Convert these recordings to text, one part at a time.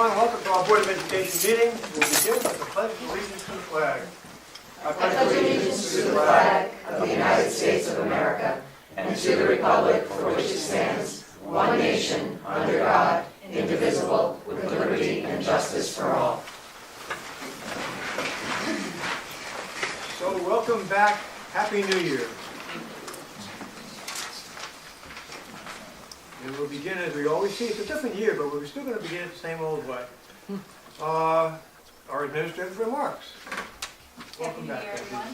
everyone. Welcome to our Board of Education meeting. We'll begin with the Pledge of Allegiance to the flag. I pledge allegiance to the flag of the United States of America and to the republic for which it stands, one nation, under God, indivisible, with liberty and justice for all. So welcome back. Happy New Year. And we'll begin as we always see. It's a different year, but we're still going to begin it the same old way. Our administrative remarks. Happy New Year, everyone.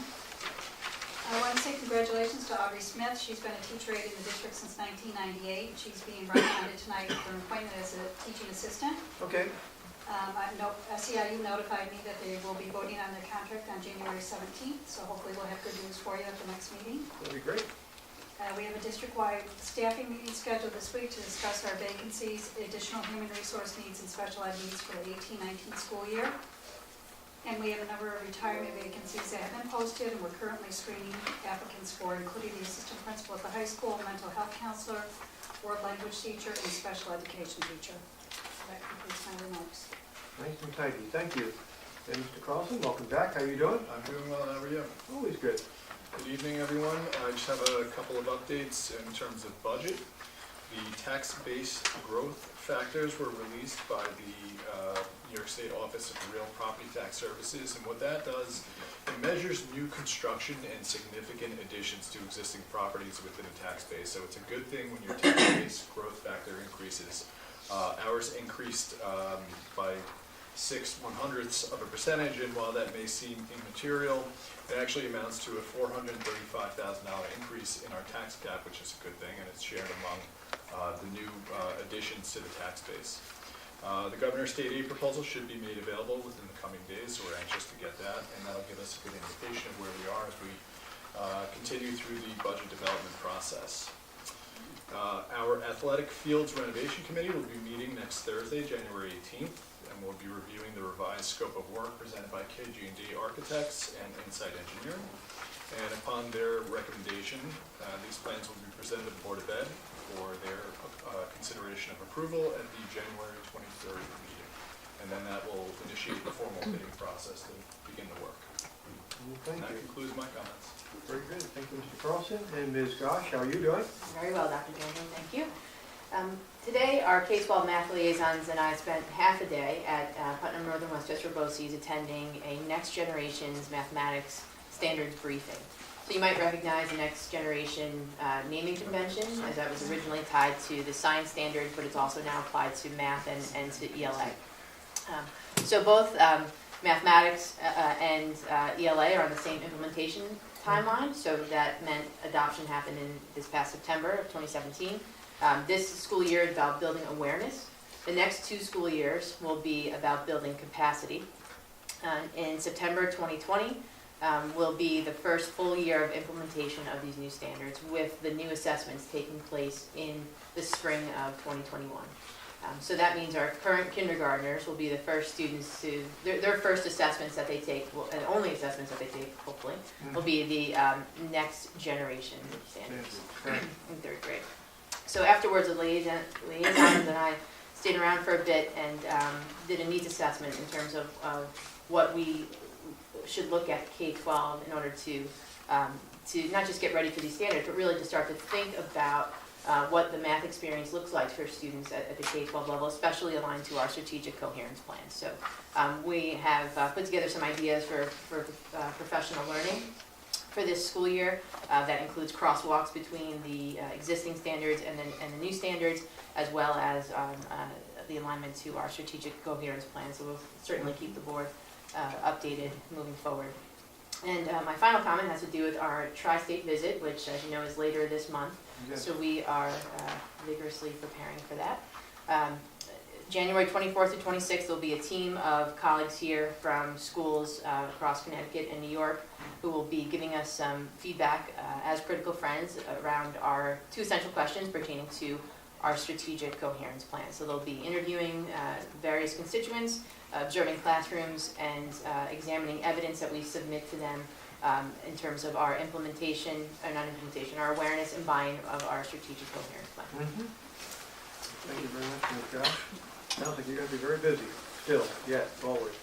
I want to say congratulations to Audrey Smith. She's been a teacher aide in the district since 1998. She's being recommended tonight for an appointment as a teaching assistant. Okay. SEIU notified me that they will be voting on their contract on January 17th, so hopefully we'll have good news for you at the next meeting. That'll be great. We have a district-wide staffing meeting scheduled this week to discuss our vacancies, additional human resource needs, and special ed needs for the 18-19 school year. And we have a number of retirement vacancies that have been posted, and we're currently screening applicants for, including the assistant principal at the high school, mental health counselor, world language teacher, and special education teacher. That concludes my remarks. Nice and tidy. Thank you. And Mr. Carlson, welcome back. How are you doing? I'm doing well. How are you? Always good. Good evening, everyone. I just have a couple of updates in terms of budget. The tax-based growth factors were released by the New York State Office of Real Property Tax Services, and what that does, it measures new construction and significant additions to existing properties within a tax base. So it's a good thing when your tax-based growth factor increases. Ours increased by 0.06%, and while that may seem immaterial, it actually amounts to a $435,000 increase in our tax cap, which is a good thing, and it's shared among the new additions to the tax base. The governor's state aid proposal should be made available within the coming days, so we're anxious to get that, and that'll give us a good indication of where we are as we continue through the budget development process. Our athletic fields renovation committee will be meeting next Thursday, January 18th, and we'll be reviewing the revised scope of work presented by KG&D Architects and Insight Engineering. And upon their recommendation, these plans will be presented to the Board of Ed for their consideration of approval at the January 23rd meeting. And then that will initiate the formal bidding process to begin the work. Thank And that you. concludes my comments. Very good. Thank you, Mr. Carlson. And Ms. Gosh, how are you doing? Very well, Dr. Johnson, thank you. Today, our K-12 math liaisons and I spent half a day at Putnam Northern Westchester BOCES attending a Next Generations Mathematics Standards briefing. So you might recognize the Next Generation naming convention, as that was originally tied to the science standards, but it's also now applied to math and to ELA. So both mathematics and ELA are on the same implementation timeline, so that meant adoption happened in this past September of 2017. This school year is about building awareness. The next 2 school years will be about building capacity. In September 2020 will be the first full year of implementation of these new standards, with the new assessments taking place in the spring of 2021. So that means our current kindergartners will be the first students to, their first assessments that they take, and only assessments that they take, hopefully, will be the next generation standards in 3rd grade. So afterwards, the liaisons and I stayed around for a bit and did a needs assessment in terms of what we should look at K-12 in order to not just get ready for these standards, but really to start to think about what the math experience looks like for students at the K-12 level, especially aligned to our strategic coherence plan. So we have put together some ideas for professional learning for this school year. That includes crosswalks between the existing standards and the new standards, as well as the alignment to our strategic coherence plan. So we'll certainly keep the board updated moving forward. And my final comment has to do with our tri-state visit, which, as you know, is later this month. Yes. So we are vigorously preparing for that. January 24th to 26th, there'll be a team of colleagues here from schools across Connecticut and New York who will be giving us some feedback as critical friends around our 2 essential questions pertaining to our strategic coherence plan. So they'll be interviewing various constituents, observing classrooms, and examining evidence that we submit to them in terms of our implementation, not implementation, our awareness and buy-in of our strategic coherence plan. Thank you very much, Ms. Gosh. Sounds like you're going to be very busy, still, yes, always.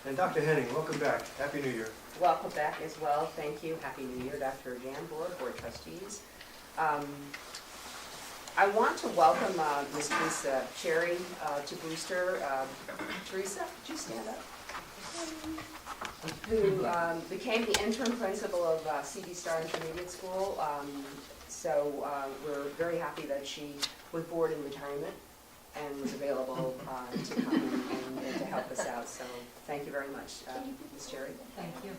And Dr. Henning, welcome back. Happy New Year. Welcome back as well. Thank you. Happy New Year, Dr. Gambour, Board Trustees. I want to welcome Ms. Teresa Cherry to Brewster. Teresa, could you stand up? Who became the interim principal of CD Star Intermediate School. So we're very happy that she was bored in retirement and was available to come and to help us out. So thank you very much, Ms. Cherry. Thank you.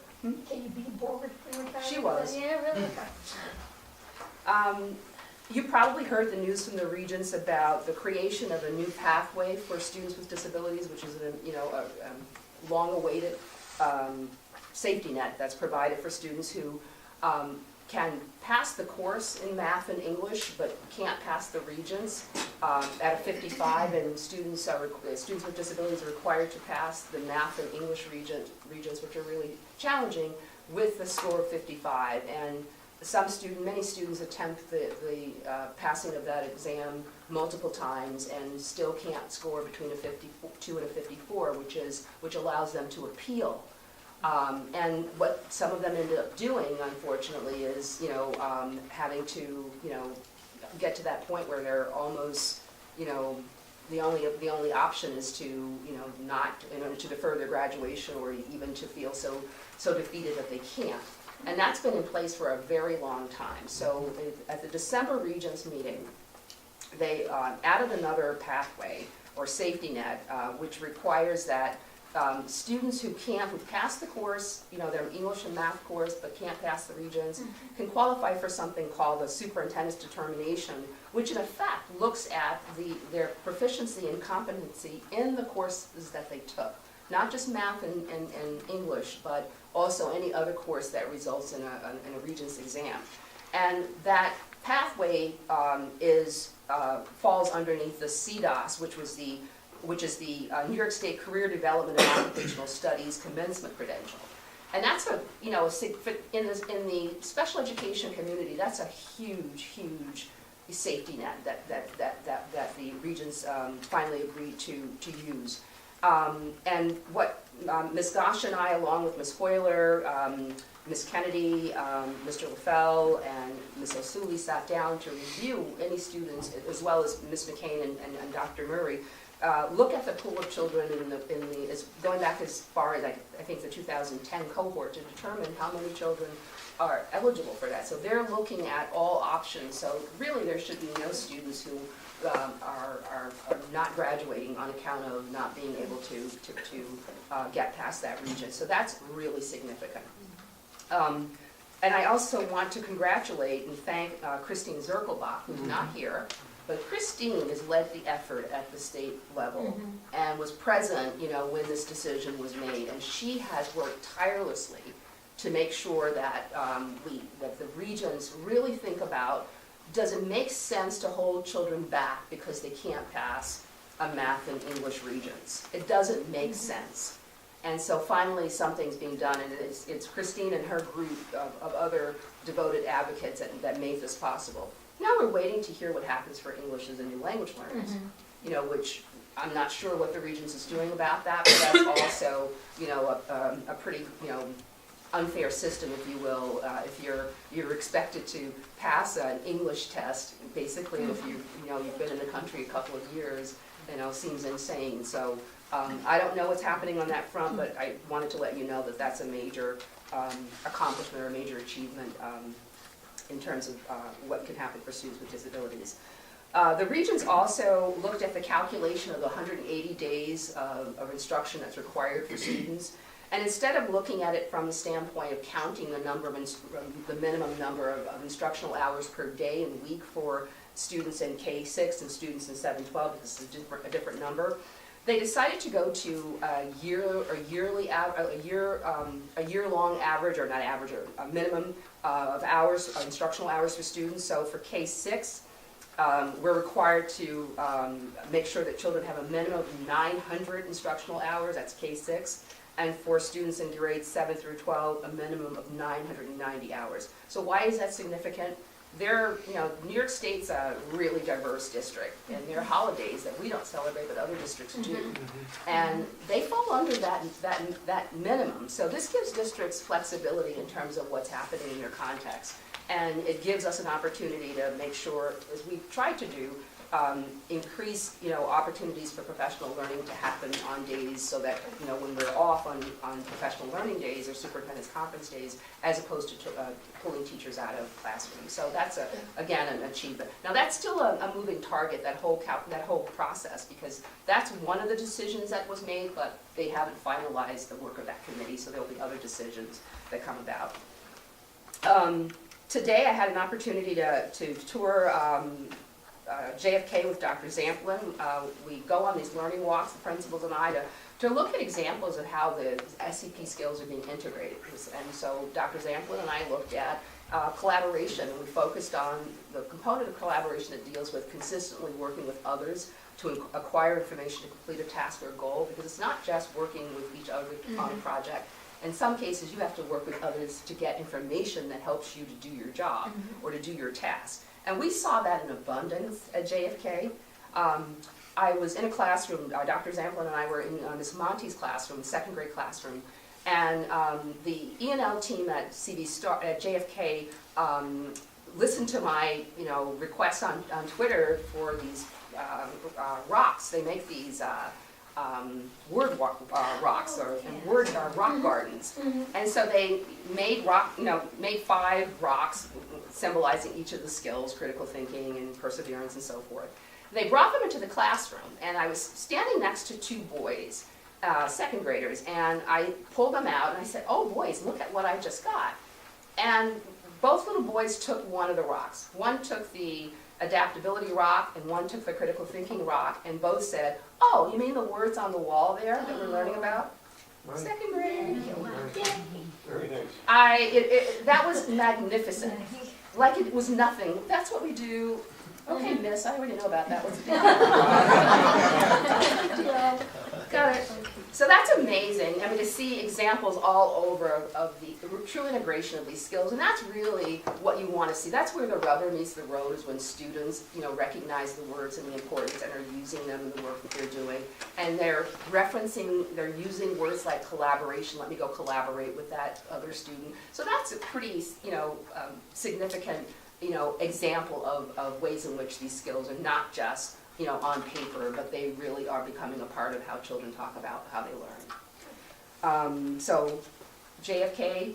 Can you be bored for retirement? She was. Yeah, really? You probably heard the news from the Regents about the creation of a new pathway for students with disabilities, which is a long-awaited safety net that's provided for students who can pass the course in math and English, but can't pass the Regents at a 55, and students with disabilities are required to pass the math and English Regents, which are really challenging, with the score of 55. And many students attempt the passing of that exam multiple times and still can't score between a 52 and a 54, which allows them to appeal. And what some of them ended up doing, unfortunately, is having to get to that point where they're almost the only option is to not to defer their graduation or even to feel so defeated that they can't. And that's been in place for a very long time. So at the December Regents meeting, they added another pathway or safety net, which requires that students who pass the course, their English and math course, but can't pass the Regents, can qualify for something called a superintendent's determination, which in effect looks at their proficiency and competency in the courses that they took. Not just math and English, but also any other course that results in a Regents exam. And that pathway falls underneath the CDOS, which is the New York State Career Development and Occupational Studies Commencement Credential. And that's in the special education community, that's a huge safety net that the Regents finally agreed to use. And what Ms. Gosh and I, along with Ms. Hoyler, Ms. Kennedy, Mr. LaFell, and Ms. Osuli sat down to review any students, as well as Ms. McCain and Dr. Murray, look at the pool of children going back as far as I think the 2010 cohort to determine how many children are eligible for that. So they're looking at all options. So really there should be no students who are not graduating on account of not being able to get past that region. So that's really significant. And I also want to congratulate and thank Christine Zirkelbach, who's not here, but Christine has led the effort at the state level and was present, when this decision was made. And she has worked tirelessly to make sure that that the Regents really think about, does it make sense to hold children back because they can't pass a math and English Regents? It doesn't make sense. And so finally something's being done, and it's Christine and her group of other devoted advocates that made this possible. Now we're waiting to hear what happens for English as a new language learners, which I'm not sure what the Regents is doing about that, but that's also, a pretty, unfair system, if you will, if you're expected to pass an English test, basically, if you've been in the country a couple of years, seems insane. So I don't know what's happening on that front, but I wanted to let you know that that's a major accomplishment or a major achievement in terms of what can happen for students with disabilities. The Regents also looked at the calculation of the 180 days of instruction that's required for students. And instead of looking at it from the standpoint of counting the minimum number of instructional hours per day and week for students in K-6 and students in 7-12, this is a different number, they decided to go to a year-long average, or not average, or a minimum of hours, instructional hours for students. So for K-6, we're required to make sure that children have a minimum of 900 instructional hours, that's K-6. And for students in grades 7 through 12, a minimum of 990 hours. So why is that significant? New York State's a really diverse district, and there are holidays that we don't celebrate, but other districts do. And they fall under that minimum. So this gives districts flexibility in terms of what's happening in their context. And it gives us an opportunity to make sure, as we've tried to do, increase, opportunities for professional learning to happen on days so that, when we're off on professional learning days or superintendent's conference days, as opposed to pulling teachers out of classrooms. So that's, again, an achievement. Now, that's still a moving target, that whole process, because that's one of the decisions that was made, but they haven't finalized the work of that committee, so there'll be other decisions that come about. Today, I had an opportunity to tour JFK with Dr. Zamplin. We go on these learning walks, the principals and I, to look at examples of how the SCP skills are being integrated. And so Dr. Zamplin and I looked at collaboration, and we focused on the component of collaboration that deals with consistently working with others to acquire information to complete a task or goal, because it's not just working with each other on a project. In some cases, you have to work with others to get information that helps you to do your job or to do your task. And we saw that in abundance at JFK. I was in a classroom, Dr. Zamplin and I were in Ms. Monte's classroom, second grade classroom, and the E&L team at at JFK listened to my request on Twitter for these rocks. They make these word rocks and word rock gardens. And so they made made 5 rocks symbolizing each of the skills, critical thinking and perseverance and so forth. They brought them into the classroom, and I was standing next to 2 boys, second graders, and I pulled them out and I said, "Oh boys, look at what I just got." And both little boys took one of the rocks. One took the adaptability rock and one took the critical thinking rock, and both said, "Oh, you mean the words on the wall there that we're learning about?" Right. Second grade. Very nice. That was magnificent. Like it was nothing. That's what we do. Okay, miss, I already know about that. What's the big deal? Got it. So that's amazing. I mean, to see examples all over of the true integration of these skills, and that's really what you want to see. That's where the rubber meets the road, is when students, recognize the words and the importance and are using them in the work that they're doing. And they're using words like collaboration. Let me go collaborate with that other student. So that's a pretty, significant, example of ways in which these skills are not just on paper, but they really are becoming a part of how children talk about how they learn. So JFK,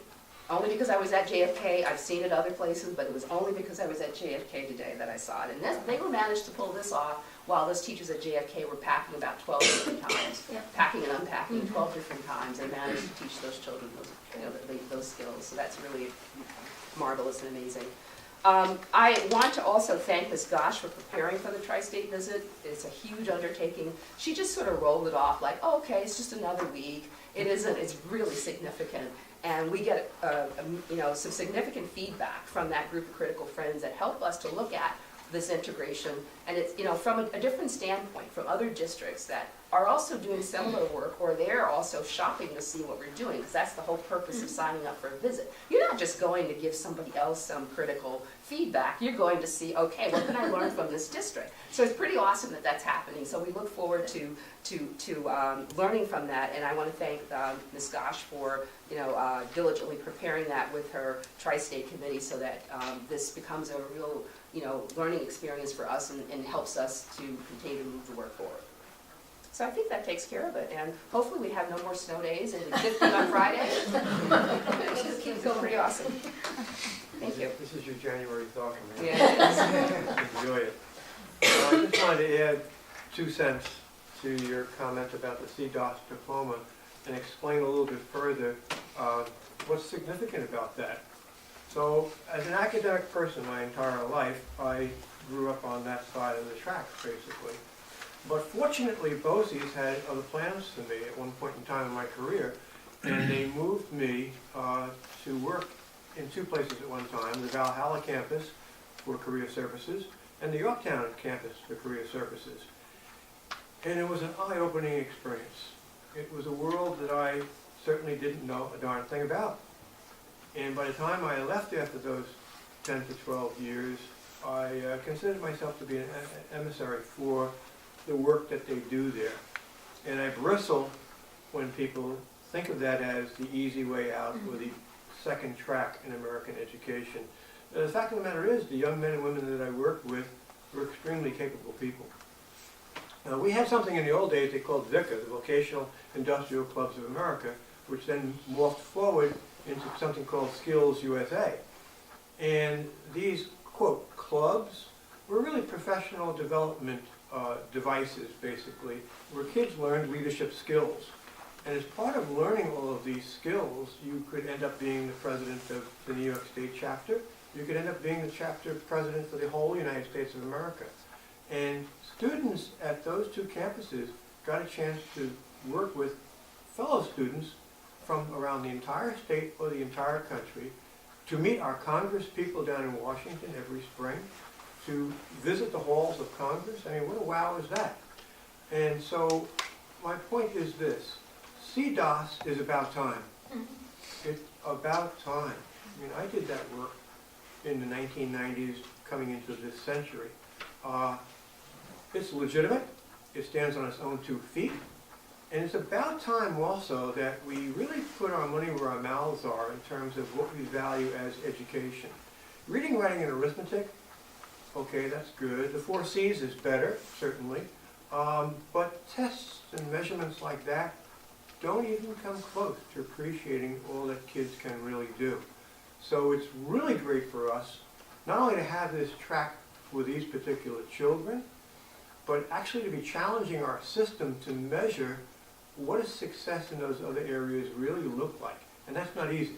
only because I was at JFK, I've seen it other places, but it was only because I was at JFK today that I saw it. And they were managed to pull this off while those teachers at JFK were packing about 12 different times, packing and unpacking 12 different times, and managed to teach those children those skills. So that's really marvelous and amazing. I want to also thank Ms. Gosh for preparing for the Tri-State visit. It's a huge undertaking. She just sort of rolled it off like, oh, okay, it's just another week. It isn't. It's really significant. And we get some significant feedback from that group of critical friends that help us to look at this integration, and it's from a different standpoint from other districts that are also doing similar work, or they're also shopping to see what we're doing, because that's the whole purpose of signing up for a visit. You're not just going to give somebody else some critical feedback. You're going to see, okay, what can I learn from this district? So it's pretty awesome that that's happening. So we look forward to learning from that, and I want to thank Ms. Gosh for diligently preparing that with her Tri-State committee, so that this becomes a real learning experience for us and helps us to continue to move the work forward. So I think that takes care of it, and hopefully we have no more snow days and it's 50 on Friday. It's pretty awesome. Thank you. This is your January thought for me. Yeah. Enjoy it. I just wanted to add 2 cents to your comment about the CDOS diploma and explain a little bit further what's significant about that. So, as an academic person my entire life, I grew up on that side of the tracks, basically. But fortunately, BOCES had other plans for me at one point in time in my career, and they moved me to work in 2 places at one time, the Valhalla campus for career services and the Yorktown campus for career services. And it was an eye-opening experience. It was a world that I certainly didn't know a darn thing about. And by the time I left after those 10 to 12 years, I consider myself to be an emissary for the work that they do there. And I bristle when people think of that as the easy way out or the second track in American education. The fact of the matter is, the young men and women that I work with were extremely capable people. We had something in the old days they called VICA, the Vocational Industrial Clubs of America, which then morphed forward into something called Skills USA. And these, quote, clubs were really professional development devices, basically, where kids learned leadership skills. And as part of learning all of these skills, you could end up being the president of the New York State chapter. You could end up being the chapter president for the whole United States of America. And students at those two campuses got a chance to work with fellow students from around the entire state or the entire country, to meet our Congress people down in Washington every spring, to visit the halls of Congress. I mean, what a wow is that? And so my point is this: CDOS is about time. It's about time. I mean, I did that work in the 1990s coming into this century. It's legitimate. It stands on its own 2 feet. And it's about time also that we really put our money where our mouths are in terms of what we value as education. Reading, writing, and arithmetic, okay, that's good. The 4 C's is better, certainly. But tests and measurements like that don't even come close to appreciating all that kids can really do. So it's really great for us, not only to have this track for these particular children, but actually to be challenging our system to measure what does success in those other areas really look like. And that's not easy.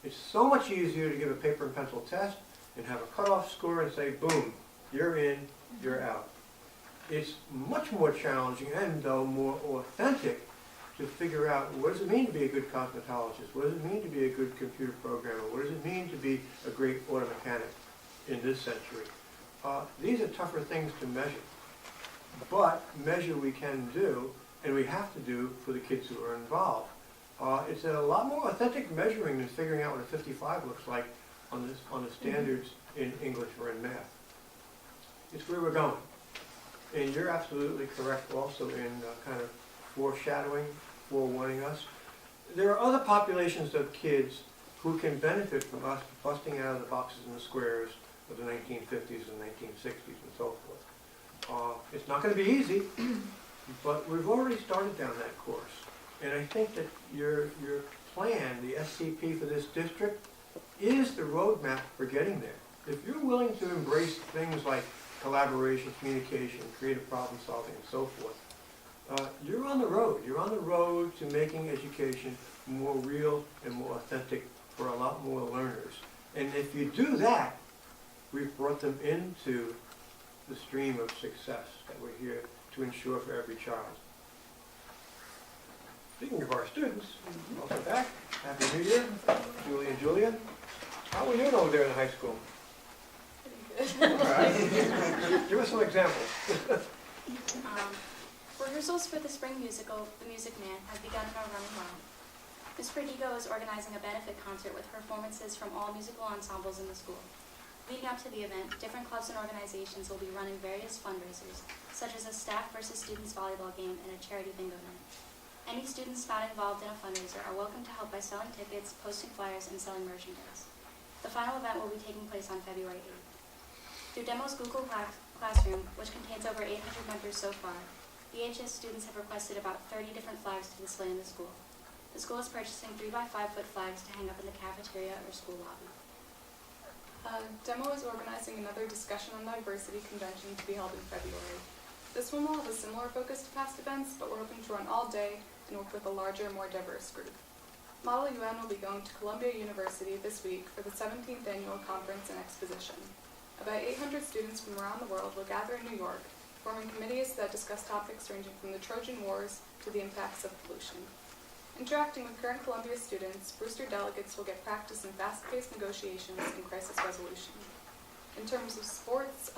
It's so much easier to give a paper and pencil test and have a cutoff score and say, boom, you're in, you're out. It's much more challenging and, though, more authentic to figure out what does it mean to be a good cosmetologist, what does it mean to be a good computer programmer, what does it mean to be a great auto mechanic in this century. These are tougher things to measure, but measure we can do, and we have to do for the kids who are involved. It's a lot more authentic measuring than figuring out what a 55 looks like on the standards in English or in math. It's where we're going. And you're absolutely correct also in kind of foreshadowing, forewarning us. There are other populations of kids who can benefit from us busting out of the boxes and the squares of the 1950s and 1960s and so forth. It's not going to be easy, but we've already started down that course. And I think that your plan, the SCP for this district, is the roadmap for getting there. If you're willing to embrace things like collaboration, communication, creative problem solving, and so forth, you're on the road. You're on the road to making education more real and more authentic for a lot more learners. And if you do that, we've brought them into the stream of success that we're here to ensure for every child. Speaking of our students, welcome back. Happy New Year, Julie and Julian. How are we doing over there in the high school? All right. Give us some examples. Rehearsals for the spring musical, The Music Man, have begun and are running well. Ms. Perdigo is organizing a benefit concert with performances from all musical ensembles in the school. Leading up to the event, different clubs and organizations will be running various fundraisers, such as a staff versus students volleyball game and a charity bingo night. Any students not involved in a fundraiser are welcome to help by selling tickets, posting flyers, and selling merchandise. The final event will be taking place on February 8th. Through Demos Google Classroom, which contains over 800 members so far, EHS students have requested about 30 different flags to display in the school. The school is purchasing 3x5-foot flags to hang up in the cafeteria or school lobby. Demo is organizing another discussion on diversity convention to be held in February. This one will have a similar focus to past events, but we're hoping to run all day and work with a larger, more diverse group. Model UN will be going to Columbia University this week for the 17th Annual Conference and Exposition. About 800 students from around the world will gather in New York, forming committees that discuss topics ranging from the Trojan Wars to the impacts of pollution. Interacting with current Columbia students, Brewster delegates will get practice in fast-paced negotiations and crisis resolution. In terms of sports,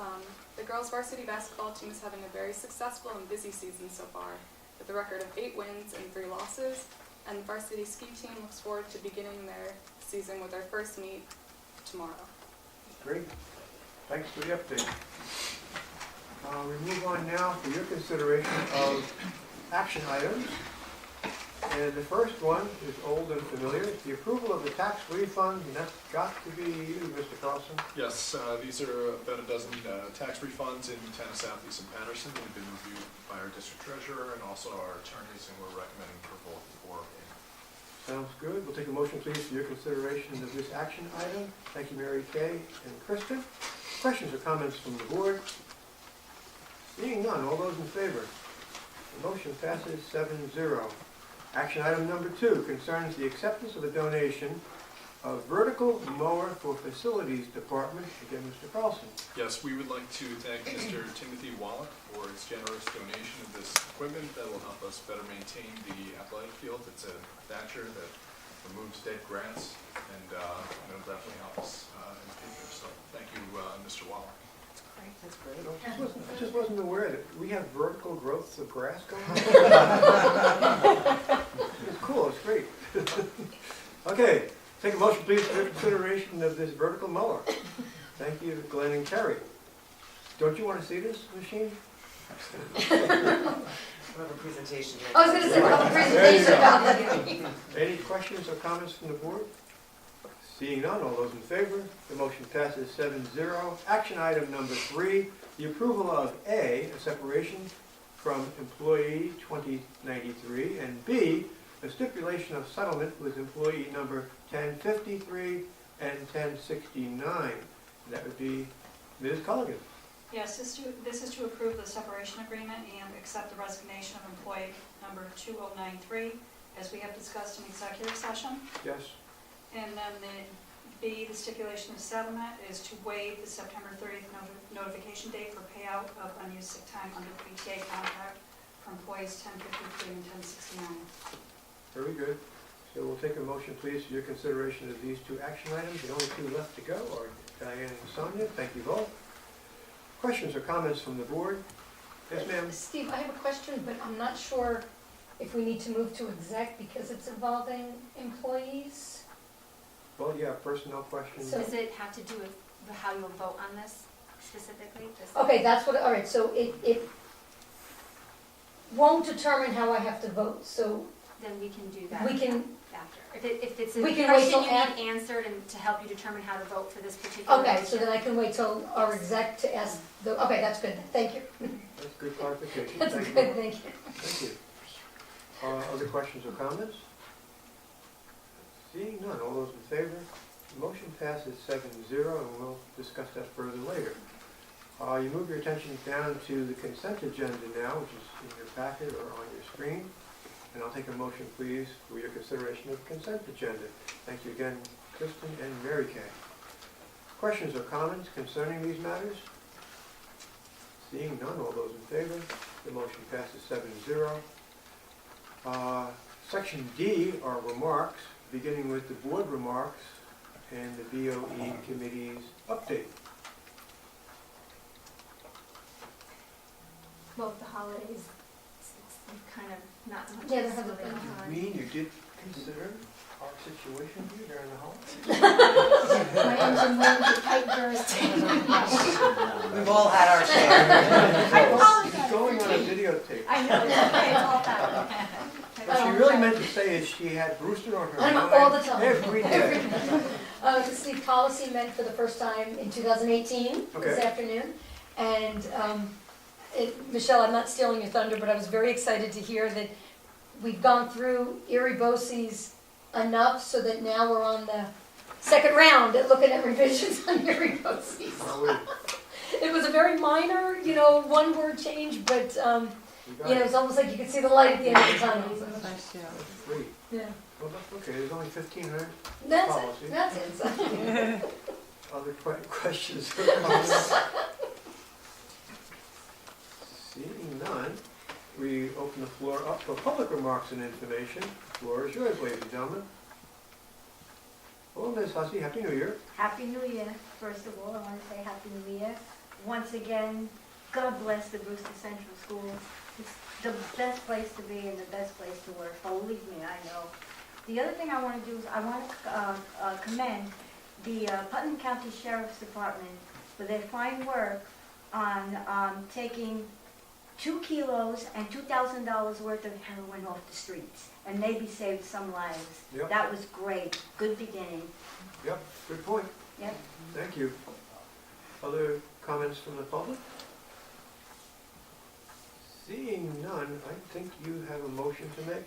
the girls' varsity basketball team is having a very successful and busy season so far, with a record of 8 wins and 3 losses, and the varsity ski team looks forward to beginning their season with their first meet tomorrow. Great. Thanks for the update. We move on now for your consideration of action items. And the first one is old and familiar, the approval of the tax refund, and that's got to be you, Mr. Carlson. Yes, these are about a dozen tax refunds in town of Southeast and Patterson. They've been reviewed by our district treasurer and also our attorneys, and we're recommending approval for payment. Sounds good. We'll take a motion, please, for your consideration of this action item. Thank you, Mary Kay and Kristen. Questions or comments from the board? Seeing none, all those in favor? The motion passes 7-0. Action item number 2 concerns the acceptance of a donation of vertical mower for facilities department. Again, Mr. Carlson. Yes, we would like to thank Mr. Timothy Wallach for his generous donation of this equipment that will help us better maintain the athletic field. It's a Thatcher that removes dead grass, and it'll definitely help us in the future. So thank you, Mr. Wallach. That's great. I just wasn't aware that we have vertical growths of grass going on. It's cool, it's great. Okay, take a motion, please, for consideration of this vertical mower. Thank you, Glenn and Kerry. Don't you want to see this machine? We'll have a presentation. I was gonna say, we'll have a There you presentation go. about that. Any questions or comments from the board? Seeing none, all those in favor, the motion passes 7-0. Action item number 3, the approval of A, a separation from employee 2093, and B, a stipulation of settlement with employee number 1053 and 1069. That would be Ms. Culligan. Yes, this is to approve the separation agreement and accept the resignation of employee number 2093, as we have discussed in executive session. Yes. And then the B, the stipulation of settlement, is to waive the September 30th notification date for payout of unused sick time under the PTA contract for employees 1053 and 1069. Very good. So we'll take a motion, please, for your consideration of these 2 action items. The only 2 left to go are Diane and Sonia. Thank you both. Questions or comments from the board? Yes, ma'am. Steve, I have a question, but I'm not sure if we need to move to exec because it's involving employees. Well, yeah, personnel questions. So- Does it have to do with how you'll vote on this specifically? Okay, that's what, all right, so it won't determine how I have to vote, so Then we can do that we can, after. If it's a We can wait question till you need answered and to help you determine how to vote for this particular okay, so issue. then I can wait till our exec to ask the, okay, that's good, thank you. That's good clarification. That's Thank you. good, thank you. Thank you. Other questions or comments? Seeing none, all those in favor? The motion passes 7-0, and we'll discuss that further later. You move your attention down to the consent agenda now, which is in your packet or on your screen. And I'll take a motion, please, for your consideration of the consent agenda. Thank you again, Kristen and Mary Kay. Questions or comments concerning these matters? Seeing none, all those in favor? The motion passes 7-0. Section D are remarks, beginning with the board remarks and the BOE committee's update. Well, the holidays, it's kind of not much. Yeah, there hasn't been You mean you did consider our situation here during the holidays? My engine went to tight jurisdiction. We've all had our share. I apologize. It's going on a videotape. I know, it's okay, it's all that. What she really meant to say is she had Brewster on her I know, mind all the time. every day. Steve, policy met for the first time in 2018, this Okay. afternoon. And Michelle, I'm not stealing your thunder, but I was very excited to hear that we've gone through Erie BOCES enough so that now we're on the second round at looking at revisions on Erie BOCES. Are we- It was a very minor, one word change, but, we got it. it's almost like you could see the light at the end of the tunnel. So, That's great. yeah. Well, that's okay. There's only 1,500 That's policy. it, that's it. Other questions or comments? Seeing none, we open the floor up for public remarks and information. The floor is yours, ladies and gentlemen. Hello, Ms. Hussey, Happy New Year. Happy New Year. First of all, I want to say Happy New Year. Once again, God bless the Brewster Central Schools. It's the best place to be and the best place to work. Believe me, I know. The other thing I want to do is I want to commend the Putnam County Sheriff's Department for their fine work on taking 2 kilos and $2,000 worth of heroin off the streets and maybe saved some lives. Yep. That was great. Good beginning. Yep, good point. Yep. Thank you. Other comments from the public? Seeing none, I think you have a motion to make.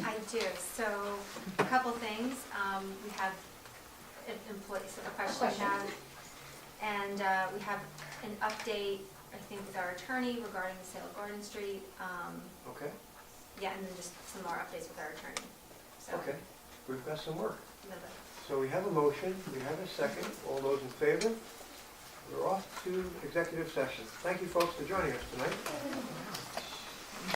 I do, so a couple things, we have an employee, so the question we have, and we have an update, I think, with our attorney regarding the sale of Garden Street, Okay, yeah, and then just some more updates with our attorney, so. okay, we've got some work. another- So we have a motion, we have a second. All those in favor? We're off to executive session. Thank you folks for joining us tonight.